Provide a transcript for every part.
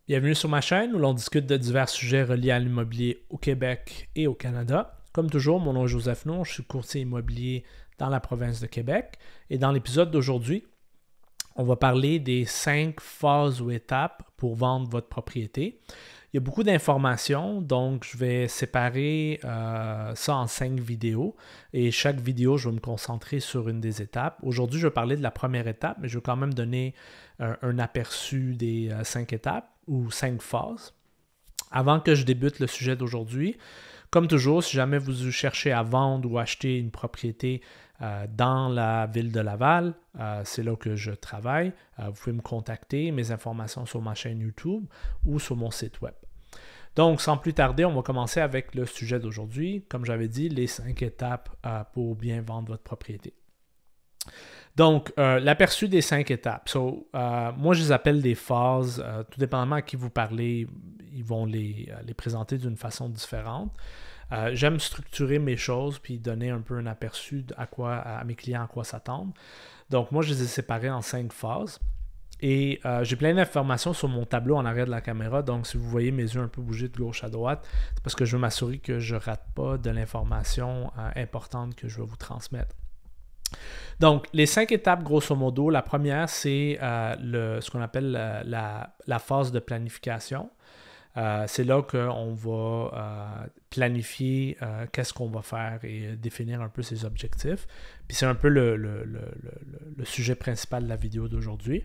Bienvenue sur ma chaîne où l'on discute de divers sujets reliés à l'immobilier au Québec et au Canada. Comme toujours, mon nom est Joseph Nour, je suis courtier immobilier dans la province de Québec. Et dans l'épisode d'aujourd'hui, on va parler des 5 phases ou étapes pour vendre votre propriété. Il y a beaucoup d'informations, donc je vais séparer ça en 5 vidéos. Et chaque vidéo, je vais me concentrer sur une des étapes. Aujourd'hui, je vais parler de la première étape, mais je vais quand même donner un aperçu des 5 étapes ou 5 phases. Avant que je débute le sujet d'aujourd'hui, comme toujours, si jamais vous cherchez à vendre ou acheter une propriété dans la ville de Laval, c'est là que je travaille. Vous pouvez me contacter, mes informations sur ma chaîne YouTube ou sur mon site web. Donc, sans plus tarder, on va commencer avec le sujet d'aujourd'hui. Comme j'avais dit, les 5 étapes pour bien vendre votre propriété. Donc, l'aperçu des 5 étapes. Moi, je les appelle des phases. Tout dépendamment à qui vous parlez, ils vont les présenter d'une façon différente. J'aime structurer mes choses puis donner un peu un aperçu à mes clients à quoi s'attendre. Donc, moi, je les ai séparés en 5 phases. Et j'ai plein d'informations sur mon tableau en arrière de la caméra. Donc, si vous voyez mes yeux un peu bouger de gauche à droite, c'est parce que je veux m'assurer que je ne rate pas de l'information importante que je vais vous transmettre. Donc, les 5 étapes, grosso modo, la première, c'est ce qu'on appelle la phase de planification. C'est là qu'on va planifier qu'est-ce qu'on va faire et définir un peu ses objectifs. Puis c'est un peu le sujet principal de la vidéo d'aujourd'hui.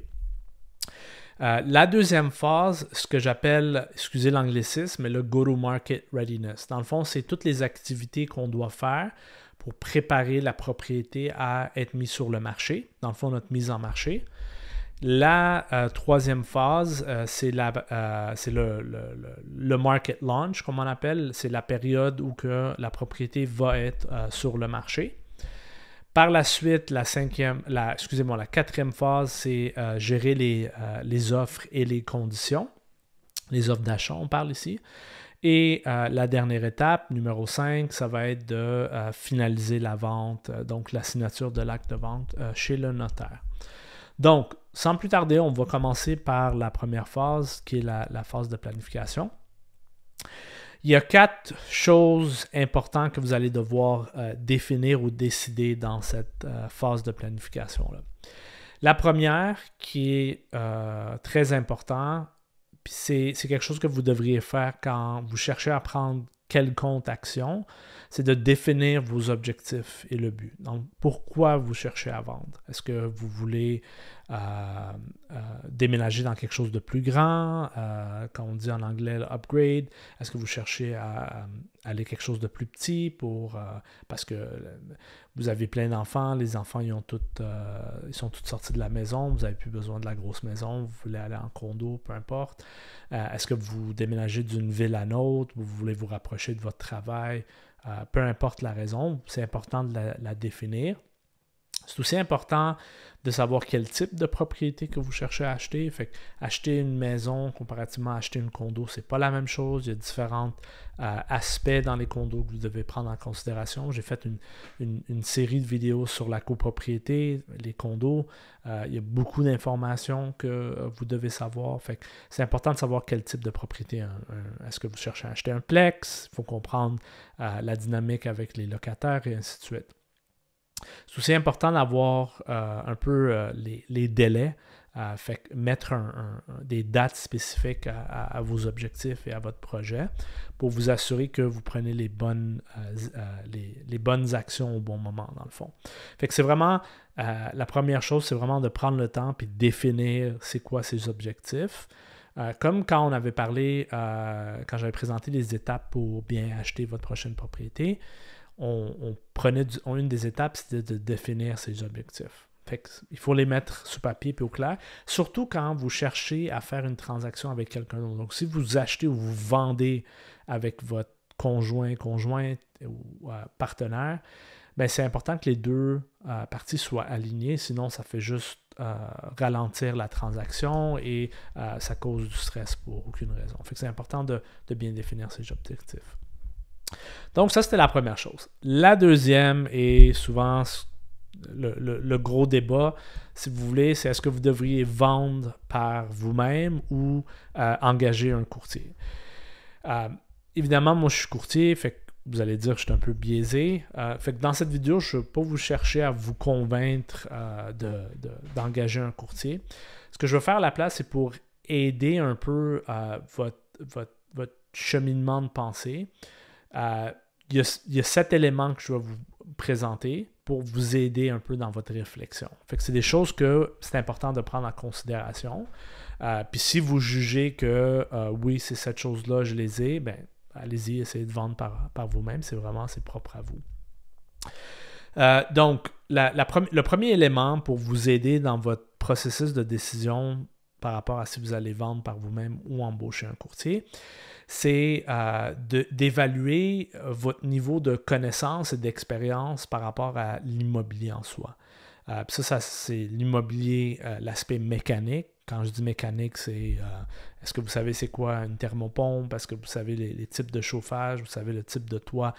La deuxième phase, ce que j'appelle, excusez l'anglicisme, mais le go-to-market readiness. Dans le fond, c'est toutes les activités qu'on doit faire pour préparer la propriété à être mise sur le marché. Dans le fond, notre mise en marché. La troisième phase, c'est le market launch, comme on appelle. C'est la période où que la propriété va être sur le marché. Par la suite, la quatrième phase, c'est gérer les offres et les conditions. Les offres d'achat, on parle ici. Et la dernière étape, numéro 5, ça va être de finaliser la vente, donc la signature de l'acte de vente chez le notaire. Donc, sans plus tarder, on va commencer par la première phase, qui est la phase de planification. Il y a 4 choses importantes que vous allez devoir définir ou décider dans cette phase de planification-là. La première, qui est très importante, puis c'est quelque chose que vous devriez faire quand vous cherchez à prendre quelconque action, c'est de définir vos objectifs et le but. Donc, pourquoi vous cherchez à vendre? Est-ce que vous voulez déménager dans quelque chose de plus grand, quand on dit en anglais upgrade? Est-ce que vous cherchez à aller quelque chose de plus petit parce que vous avez plein d'enfants, les enfants ils sont tous sortis de la maison, vous n'avez plus besoin de la grosse maison, vous voulez aller en condo, peu importe. Est-ce que vous déménagez d'une ville à l'autre, vous voulez vous rapprocher de votre travail? Peu importe la raison, c'est important de la définir. C'est aussi important de savoir quel type de propriété que vous cherchez à acheter. Fait que acheter une maison comparativement à acheter une condo, c'est pas la même chose. Il y a différents aspects dans les condos que vous devez prendre en considération. J'ai fait une série de vidéos sur la copropriété, les condos. Il y a beaucoup d'informations que vous devez savoir. Fait que c'est important de savoir quel type de propriété. Est-ce que vous cherchez à acheter un plex? Il faut comprendre la dynamique avec les locataires et ainsi de suite. C'est aussi important d'avoir un peu les délais, fait que mettre des dates spécifiques à vos objectifs et à votre projet pour vous assurer que vous prenez les bonnes actions au bon moment, dans le fond. Fait que c'est vraiment, la première chose, c'est vraiment de prendre le temps et de définir c'est quoi ces objectifs. Comme quand on avait parlé, quand j'avais présenté les étapes pour bien acheter votre prochaine propriété, une des étapes, c'était de définir ses objectifs. Fait il faut les mettre sur papier et au clair, surtout quand vous cherchez à faire une transaction avec quelqu'un d'autre. Donc, si vous achetez ou vous vendez avec votre conjointe ou partenaire, ben, c'est important que les deux parties soient alignées, sinon ça fait juste ralentir la transaction et ça cause du stress pour aucune raison. Fait que c'est important de bien définir ses objectifs. Donc, ça, c'était la première chose. La deuxième, et souvent le gros débat, si vous voulez, c'est est-ce que vous devriez vendre par vous-même ou engager un courtier. Évidemment, moi, je suis courtier, fait que vous allez dire que je suis un peu biaisé. Fait que dans cette vidéo, je ne vais pas vous chercher à vous convaincre d'engager un courtier. Ce que je vais faire à la place, c'est pour aider un peu votre cheminement de pensée. Il y a 7 éléments que je vais vous présenter pour vous aider un peu dans votre réflexion. Fait que c'est des choses que c'est important de prendre en considération. Puis si vous jugez que oui, c'est cette chose-là, je les ai, ben allez-y, essayez de vendre par vous-même. C'est propre à vous. Donc, le premier élément pour vous aider dans votre processus de décision par rapport à si vous allez vendre par vous-même ou embaucher un courtier, c'est d'évaluer votre niveau de connaissance et d'expérience par rapport à l'immobilier en soi. Ça c'est l'immobilier, l'aspect mécanique. Quand je dis mécanique, c'est est-ce que vous savez c'est quoi une thermopompe? Est-ce que vous savez les types de chauffage? Vous savez le type de toit?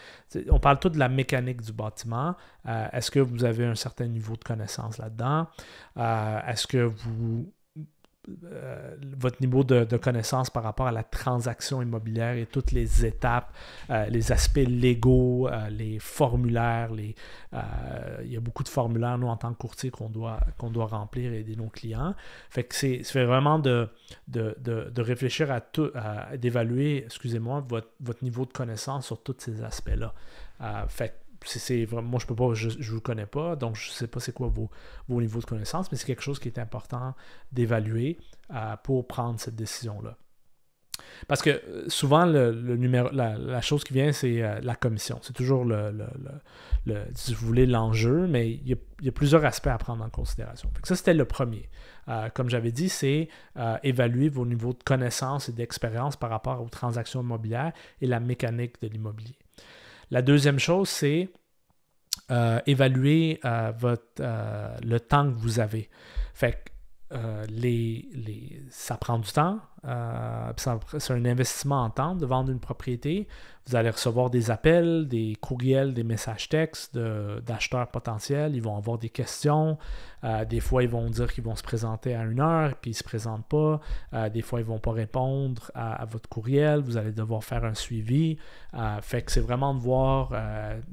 On parle tout de la mécanique du bâtiment. Est-ce que vous avez un certain niveau de connaissance là-dedans? Est-ce que votre niveau de connaissance par rapport à la transaction immobilière et toutes les étapes, les aspects légaux, les formulaires, il y a beaucoup de formulaires, nous, en tant que courtier, qu'on doit remplir et aider nos clients. Fait que c'est vraiment de réfléchir d'évaluer, excusez-moi, votre niveau de connaissance sur tous ces aspects-là. Fait que moi, je peux pas, je ne vous connais pas, donc je ne sais pas c'est quoi vos niveaux de connaissance, mais c'est quelque chose qui est important d'évaluer pour prendre cette décision-là. Parce que souvent, la chose qui vient, c'est la commission. C'est toujours si vous voulez, l'enjeu, mais il y a plusieurs aspects à prendre en considération. Fait que ça, c'était le premier. Comme j'avais dit, c'est évaluer vos niveaux de connaissance et d'expérience par rapport aux transactions immobilières et la mécanique de l'immobilier. La deuxième chose, c'est évaluer le temps que vous avez. Fait que ça prend du temps. C'est un investissement en temps de vendre une propriété. Vous allez recevoir des appels, des courriels, des messages textes d'acheteurs potentiels. Ils vont avoir des questions. Des fois, ils vont dire qu'ils vont se présenter à 1 heure, puis ils ne se présentent pas. Des fois, ils ne vont pas répondre à votre courriel. Vous allez devoir faire un suivi. Fait que c'est vraiment de voir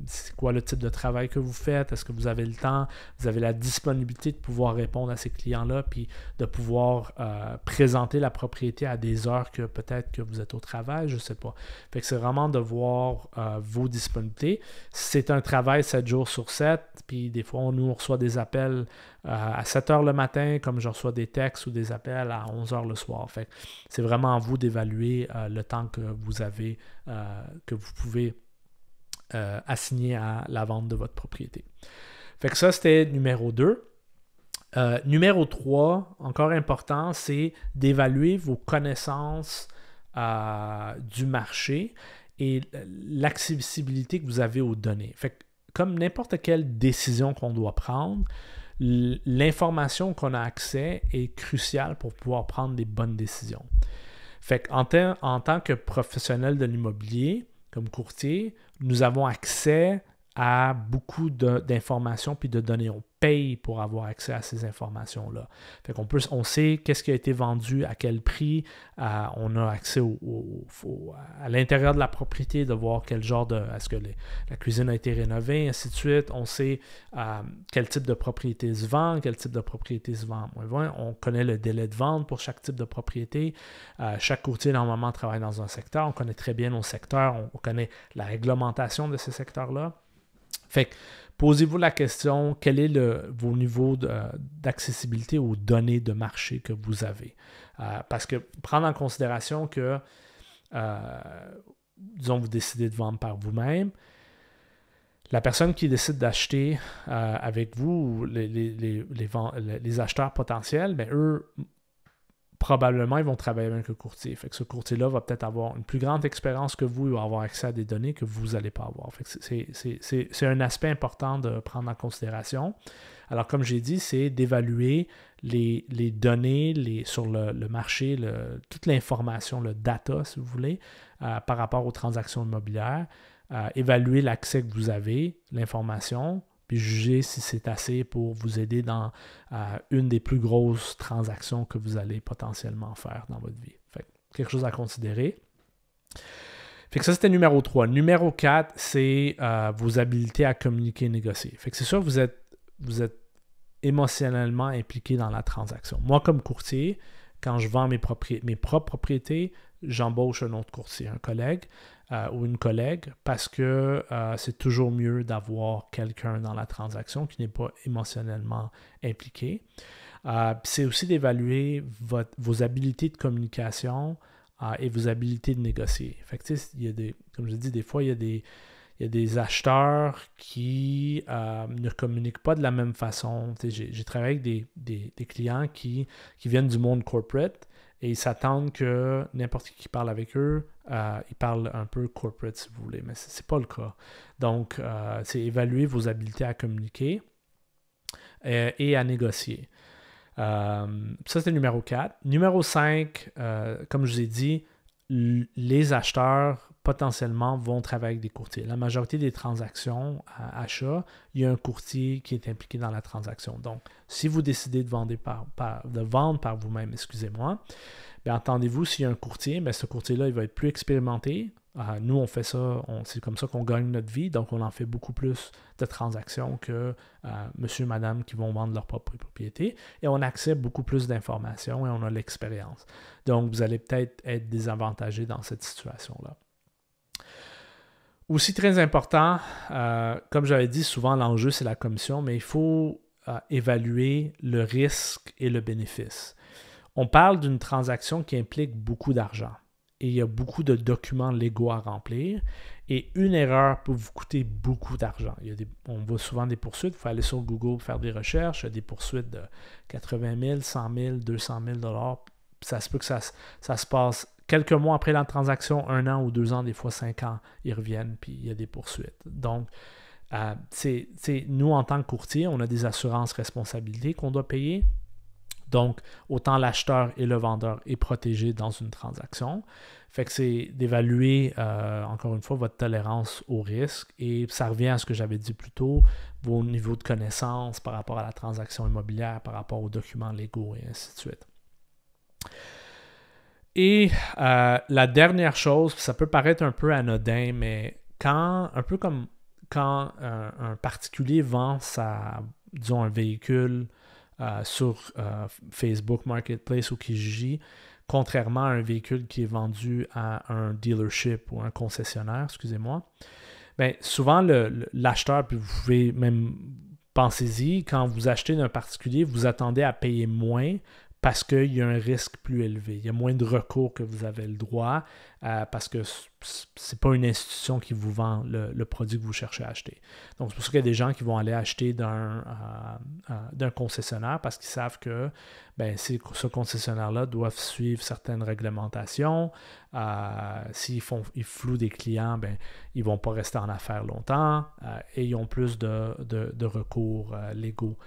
c'est quoi le type de travail que vous faites. Est-ce que vous avez le temps? Vous avez la disponibilité de pouvoir répondre à ces clients-là, puis de pouvoir présenter la propriété à des heures que peut-être que vous êtes au travail, je ne sais pas. Fait que c'est vraiment de voir vos disponibilités. C'est un travail 7 jours sur 7, puis des fois, on reçoit des appels à 7 heures le matin, comme je reçois des textes ou des appels à 11 heures le soir. Fait que c'est vraiment à vous d'évaluer le temps que vous avez, que vous pouvez assigner à la vente de votre propriété. Fait que ça, c'était numéro 2. Numéro 3, encore important, c'est d'évaluer vos connaissances du marché et l'accessibilité que vous avez aux données. Fait que, comme n'importe quelle décision qu'on doit prendre, l'information qu'on a accès est cruciale pour pouvoir prendre des bonnes décisions. Fait qu'en tant que professionnel de l'immobilier, comme courtier, nous avons accès à beaucoup d'informations puis de données. On paye pour avoir accès à ces informations-là. Fait on sait qu'est-ce qui a été vendu, à quel prix. On a accès à l'intérieur de la propriété, de voir quel genre est-ce que la cuisine a été rénovée, ainsi de suite. On sait quel type de propriété se vend, quel type de propriété se vend moins. On connaît le délai de vente pour chaque type de propriété. Chaque courtier, normalement, travaille dans un secteur. On connaît très bien nos secteurs. On connaît la réglementation de ces secteurs-là. Fait que posez-vous la question, quel est vos niveaux d'accessibilité aux données de marché que vous avez? Parce que prendre en considération que, disons, vous décidez de vendre par vous-même, la personne qui décide d'acheter avec vous, les acheteurs potentiels, bien, eux, probablement, ils vont travailler avec un courtier. Fait que ce courtier-là va peut-être avoir une plus grande expérience que vous, il va avoir accès à des données que vous n'allez pas avoir. Fait que c'est un aspect important de prendre en considération. Alors, comme j'ai dit, c'est d'évaluer les données sur le marché, toute l'information, le data, si vous voulez, par rapport aux transactions immobilières, évaluer l'accès que vous avez, l'information, puis jugez si c'est assez pour vous aider dans une des plus grosses transactions que vous allez potentiellement faire dans votre vie. Fait que, quelque chose à considérer. Fait que ça, c'était numéro 3. Numéro 4, c'est vos habiletés à communiquer et négocier. Fait que c'est sûr que vous êtes émotionnellement impliqué dans la transaction. Moi, comme courtier, quand je vends mes propres propriétés, j'embauche un autre courtier, un collègue ou une collègue, parce que c'est toujours mieux d'avoir quelqu'un dans la transaction qui n'est pas émotionnellement impliqué. C'est aussi d'évaluer vos habiletés de communication et vos habiletés de négocier. Fait que, il y a comme je dis, des fois, il y a des acheteurs qui ne communiquent pas de la même façon. J'ai travaillé avec des clients qui viennent du monde corporate et ils s'attendent que n'importe qui parle avec eux, ils parlent un peu corporate si vous voulez, mais ce n'est pas le cas. Donc, c'est évaluer vos habiletés à communiquer et à négocier. Ça, c'est numéro 4. Numéro 5, comme je vous ai dit, les acheteurs potentiellement vont travailler avec des courtiers. La majorité des transactions à achat, il y a un courtier qui est impliqué dans la transaction. Donc, si vous décidez de vendre par vous-même, excusez-moi, bien, entendez-vous, s'il y a un courtier, bien, ce courtier-là, il va être plus expérimenté. Nous, on fait ça, c'est comme ça qu'on gagne notre vie, donc on en fait beaucoup plus de transactions que monsieur et madame qui vont vendre leur propre propriété, et on accède beaucoup plus d'informations et on a l'expérience. Donc, vous allez peut-être être désavantagé dans cette situation-là. Aussi très important, comme j'avais dit, souvent l'enjeu c'est la commission, mais il faut évaluer le risque et le bénéfice. On parle d'une transaction qui implique beaucoup d'argent et il y a beaucoup de documents légaux à remplir et une erreur peut vous coûter beaucoup d'argent. On voit souvent des poursuites, il faut aller sur Google faire des recherches, il y a des poursuites de 80 000, 100 000, 200 000 $. Ça se peut que ça se passe quelques mois après la transaction, 1 an ou 2 ans, des fois 5 ans, ils reviennent puis il y a des poursuites. Donc, nous, en tant que courtier, on a des assurances responsabilités qu'on doit payer. Donc, autant l'acheteur et le vendeur est protégé dans une transaction. Fait que c'est d'évaluer, encore une fois, votre tolérance au risque. Et ça revient à ce que j'avais dit plus tôt, vos niveaux de connaissance par rapport à la transaction immobilière, par rapport aux documents légaux et ainsi de suite. Et la dernière chose, ça peut paraître un peu anodin, mais un peu comme quand un particulier vend disons, un véhicule sur Facebook Marketplace ou Kijiji, contrairement à un véhicule qui est vendu à un dealership ou un concessionnaire, excusez-moi, bien, souvent l'acheteur, puis vous pouvez même pensez-y, quand vous achetez d'un particulier, vous attendez à payer moins parce qu'il y a un risque plus élevé. Il y a moins de recours que vous avez le droit parce que ce n'est pas une institution qui vous vend le produit que vous cherchez à acheter. Donc, c'est pour ça qu'il y a des gens qui vont aller acheter d'un concessionnaire parce qu'ils savent que ce concessionnaire-là doit suivre certaines réglementations. S'ils flouent des clients, ils ne vont pas rester en affaires longtemps et ils ont plus de recours légaux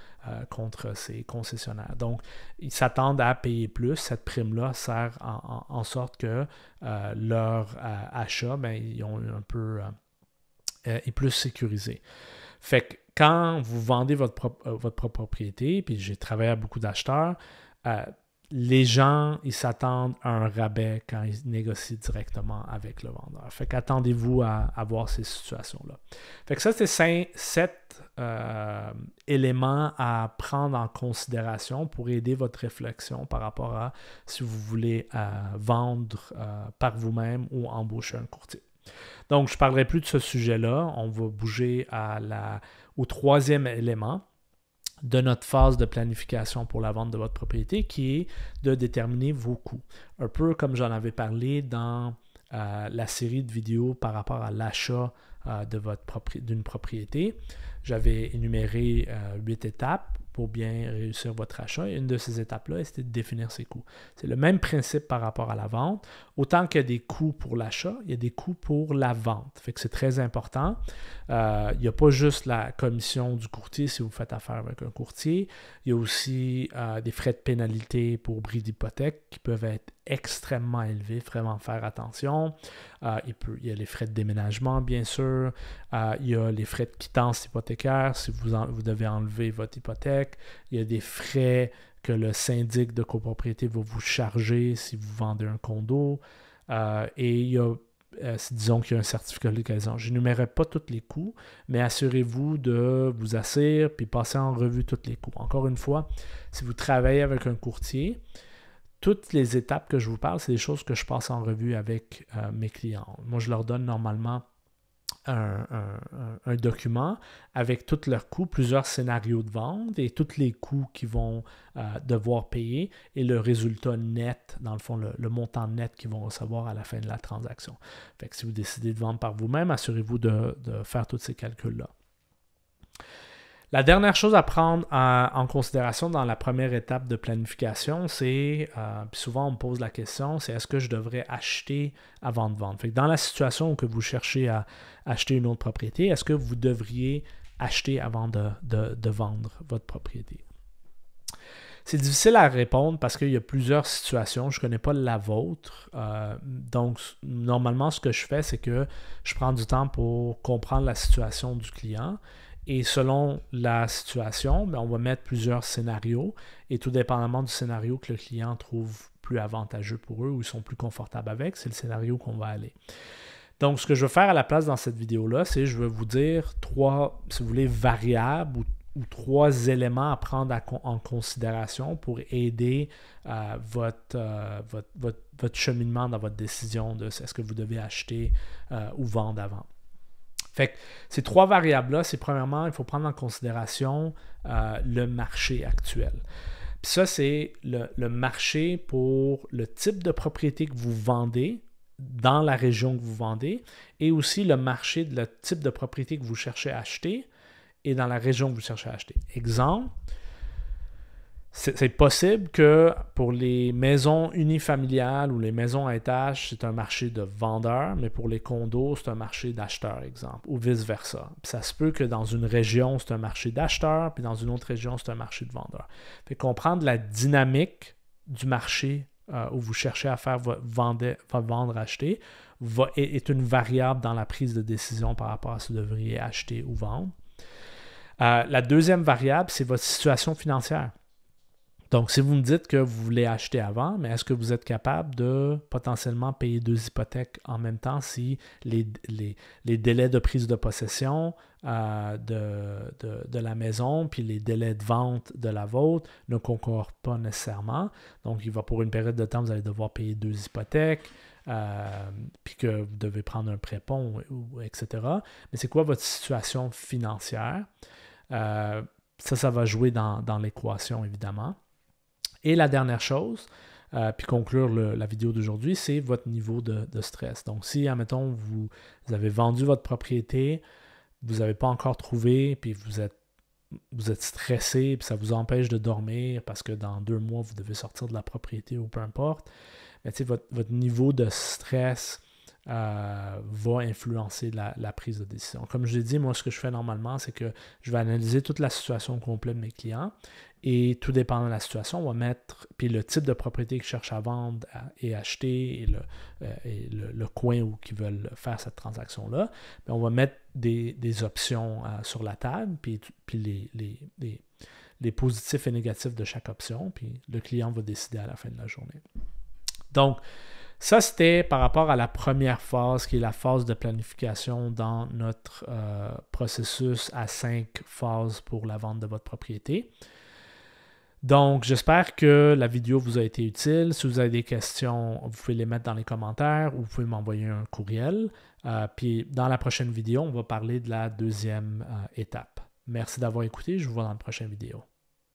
contre ces concessionnaires. Donc, ils s'attendent à payer plus. Cette prime-là sert en sorte que leur achat, ils ont un peu est plus sécurisé. Fait que quand vous vendez votre propre propriété, puis j'ai travaillé à beaucoup d'acheteurs, les gens, ils s'attendent à un rabais quand ils négocient directement avec le vendeur. Fait qu'attendez-vous à avoir ces situations-là. Fait que ça, c'est 7 éléments à prendre en considération pour aider votre réflexion par rapport à si vous voulez vendre par vous-même ou embaucher un courtier. Donc, je ne parlerai plus de ce sujet-là. On va bouger au 3e élément de notre phase de planification pour la vente de votre propriété, qui est de déterminer vos coûts. Un peu comme j'en avais parlé dans la série de vidéos par rapport à l'achat d'une propriété. J'avais énuméré 8 étapes pour bien réussir votre achat. Et une de ces étapes-là, c'était de définir ses coûts. C'est le même principe par rapport à la vente. Autant qu'il y a des coûts pour l'achat, il y a des coûts pour la vente. Fait que c'est très important. Il n'y a pas juste la commission du courtier si vous faites affaire avec un courtier. Il y a aussi des frais de pénalité pour bris d'hypothèque qui peuvent être extrêmement élevés. Vraiment faire attention. Il y a les frais de déménagement, bien sûr. Il y a les frais de quittance hypothécaire hypothécaire, si vous devez enlever votre hypothèque, il y a des frais que le syndic de copropriété va vous charger si vous vendez un condo, et il y a disons qu'il y a un certificat de localisation. Je n'énumérerai pas tous les coûts, mais assurez-vous de vous asseoir puis passer en revue tous les coûts. Encore une fois, si vous travaillez avec un courtier, toutes les étapes que je vous parle, c'est des choses que je passe en revue avec mes clients. Moi, je leur donne normalement un document avec tous leurs coûts, plusieurs scénarios de vente et tous les coûts qu'ils vont devoir payer et le résultat net, dans le fond, le montant net qu'ils vont recevoir à la fin de la transaction. Fait que si vous décidez de vendre par vous-même, assurez-vous de faire tous ces calculs-là. La dernière chose à prendre en considération dans la première étape de planification, c'est, puis souvent on me pose la question, c'est est-ce que je devrais acheter avant de vendre? Fait que dans la situation où vous cherchez à acheter une autre propriété, est-ce que vous devriez acheter avant de vendre votre propriété? C'est difficile à répondre parce qu'il y a plusieurs situations. Je ne connais pas la vôtre. Donc, normalement, ce que je fais, c'est que je prends du temps pour comprendre la situation du client. Et selon la situation, on va mettre plusieurs scénarios. Et tout dépendamment du scénario que le client trouve plus avantageux pour eux ou ils sont plus confortables avec, c'est le scénario qu'on va aller. Donc, ce que je vais faire à la place dans cette vidéo-là, c'est je vais vous dire 3, si vous voulez, variables ou 3 éléments à prendre en considération pour aider votre cheminement dans votre décision de est-ce que vous devez acheter ou vendre avant. Fait que ces 3 variables-là, c'est premièrement, il faut prendre en considération le marché actuel. Puis ça, c'est le marché pour le type de propriété que vous vendez dans la région que vous vendez et aussi le marché de le type de propriété que vous cherchez à acheter et dans la région que vous cherchez à acheter. Exemple, c'est possible que pour les maisons unifamiliales ou les maisons à étage, c'est un marché de vendeurs, mais pour les condos, c'est un marché d'acheteurs, exemple, ou vice-versa. Puis ça se peut que dans une région, c'est un marché d'acheteurs, puis dans une autre région, c'est un marché de vendeurs. Fait comprendre la dynamique du marché où vous cherchez à faire vendre, acheter, est une variable dans la prise de décision par rapport à si vous devriez acheter ou vendre. La deuxième variable, c'est votre situation financière. Donc, si vous me dites que vous voulez acheter avant, mais est-ce que vous êtes capable de potentiellement payer 2 hypothèques en même temps si les délais de prise de possession de la maison puis les délais de vente de la vôtre ne concordent pas nécessairement. Donc, pour une période de temps, vous allez devoir payer 2 hypothèques, puis que vous devez prendre un prépont, etc. Mais c'est quoi votre situation financière? Ça va jouer dans l'équation, évidemment. Et la dernière chose, puis conclure la vidéo d'aujourd'hui, c'est votre niveau de stress. Donc, si, admettons, vous avez vendu votre propriété, vous n'avez pas encore trouvé, puis vous êtes stressé, puis ça vous empêche de dormir parce que dans 2 mois, vous devez sortir de la propriété ou peu importe, mais votre niveau de stress va influencer la prise de décision. Comme je l'ai dit, moi, ce que je fais normalement, c'est que je vais analyser toute la situation complète de mes clients et tout dépendant de la situation, on va mettre, puis le type de propriété qu'ils cherchent à vendre et acheter et le coin où ils veulent faire cette transaction-là, on va mettre des options sur la table, puis les positifs et négatifs de chaque option, puis le client va décider à la fin de la journée. Donc, ça, c'était par rapport à la première phase, qui est la phase de planification dans notre processus à 5 phases pour la vente de votre propriété. Donc, j'espère que la vidéo vous a été utile. Si vous avez des questions, vous pouvez les mettre dans les commentaires ou vous pouvez m'envoyer un courriel. Puis, dans la prochaine vidéo, on va parler de la deuxième étape. Merci d'avoir écouté. Je vous vois dans la prochaine vidéo.